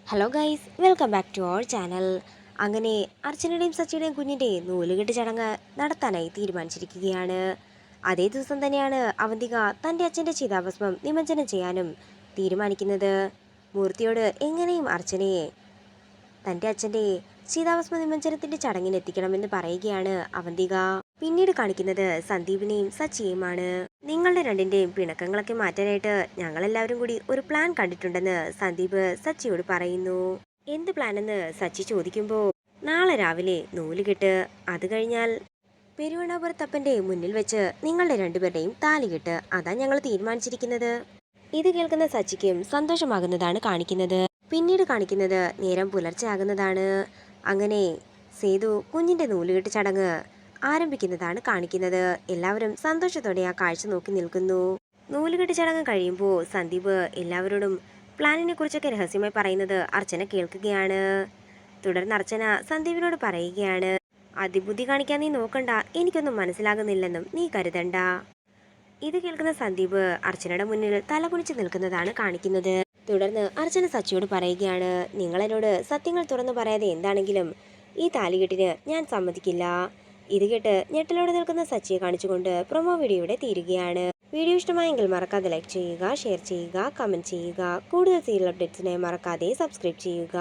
Hello guys, welcome back to our channel. അങ്ങനെ അർച്ചനയുടെയും സച്ചിയുടെയും കുഞ്ഞിൻ്റെ നൂലുകെട്ട് ചടങ്ങ് നടത്താനായി തീരുമാനിച്ചിരിക്കുകയാണ്. അതേ ദിവസം തന്നെയാണ് അവന്തിക തൻ്റെ അച്ഛൻ്റെ ചിതാഭസ്മം നിമജ്ജനം ചെയ്യാനും തീരുമാനിക്കുന്നത്. മൂർത്തിയോട് എങ്ങനെയും അർച്ചനയെ തൻ്റെ അച്ഛൻ്റെ ചിതാഭസ്മ നിമജ്ജനത്തിൻ്റെ ചടങ്ങിന് എത്തിക്കണമെന്ന് പറയുകയാണ് അവന്തിക. പിന്നീട് കാണിക്കുന്നത് സന്ദീപിനെയും സച്ചിയെയുമാണ്. നിങ്ങളുടെ രണ്ടിൻ്റെയും പിണക്കങ്ങളൊക്കെ മാറ്റാനായിട്ട് ഞങ്ങളെല്ലാവരും കൂടി ഒരു പ്ലാൻ കണ്ടിട്ടുണ്ടെന്ന് സന്ദീപ് സച്ചിയോട് പറയുന്നു. എന്ത് പ്ലാനെന്ന് സച്ചി ചോദിക്കുമ്പോൾ, നാളെ രാവിലെ നൂലുകെട്ട്, അത് കഴിഞ്ഞാൽ പെരുവണ്ണാപുരത്തപ്പൻ്റെ മുന്നിൽ വെച്ച് നിങ്ങളുടെ രണ്ടുപേരുടെയും താലികെട്ട്, അതാ ഞങ്ങൾ തീരുമാനിച്ചിരിക്കുന്നത്. ഇത് കേൾക്കുന്ന സച്ചിക്കും സന്തോഷമാകുന്നതാണ് കാണിക്കുന്നത്. പിന്നീട് കാണിക്കുന്നത് നേരം പുലർച്ചെ ആകുന്നതാണ്. അങ്ങനെ സേതു കുഞ്ഞിൻ്റെ നൂലുകെട്ട് ചടങ്ങ് ആരംഭിക്കുന്നതാണ് കാണിക്കുന്നത്. എല്ലാവരും സന്തോഷത്തോടെ ആ കാഴ്ച നോക്കി നിൽക്കുന്നു. നൂലുകെട്ട് ചടങ്ങ് കഴിയുമ്പോൾ സന്ദീപ് എല്ലാവരോടും പ്ലാനിനെ കുറിച്ചൊക്കെ രഹസ്യമായി പറയുന്നത് അർച്ചന കേൾക്കുകയാണ്. തുടർന്ന് അർച്ചന സന്ദീപിനോട് പറയുകയാണ്, അതിബുദ്ധി കാണിക്കാൻ നീ നോക്കണ്ട, എനിക്കൊന്നും മനസ്സിലാകുന്നില്ലെന്നും നീ കരുതണ്ട. ഇത് കേൾക്കുന്ന സന്ദീപ് അർച്ചനയുടെ മുന്നിൽ തലകുനിച്ച് നിൽക്കുന്നതാണ് കാണിക്കുന്നത്. തുടർന്ന് അർച്ചന സച്ചിയോട് പറയുകയാണ്, നിങ്ങൾ എന്നോട് സത്യങ്ങൾ തുറന്നു പറയാതെ എന്താണെങ്കിലും ഈ താലികെട്ടിന് ഞാൻ സമ്മതിക്കില്ല. ഇത് കേട്ട് ഞെട്ടലോടെ നിൽക്കുന്ന സച്ചിയെ കാണിച്ചുകൊണ്ട് പ്രൊമോ വീഡിയോ ഇവിടെ തീരുകയാണ്. വീഡിയോ ഇഷ്ടമായെങ്കിൽ മറക്കാതെ ലൈക്ക് ചെയ്യുക, ഷെയർ ചെയ്യുക, കമന്റ് ചെയ്യുക. കൂടുതൽ സീരിയൽ അപ്ഡേറ്റ്സിനായി മറക്കാതെ സബ്സ്ക്രൈബ് ചെയ്യുക.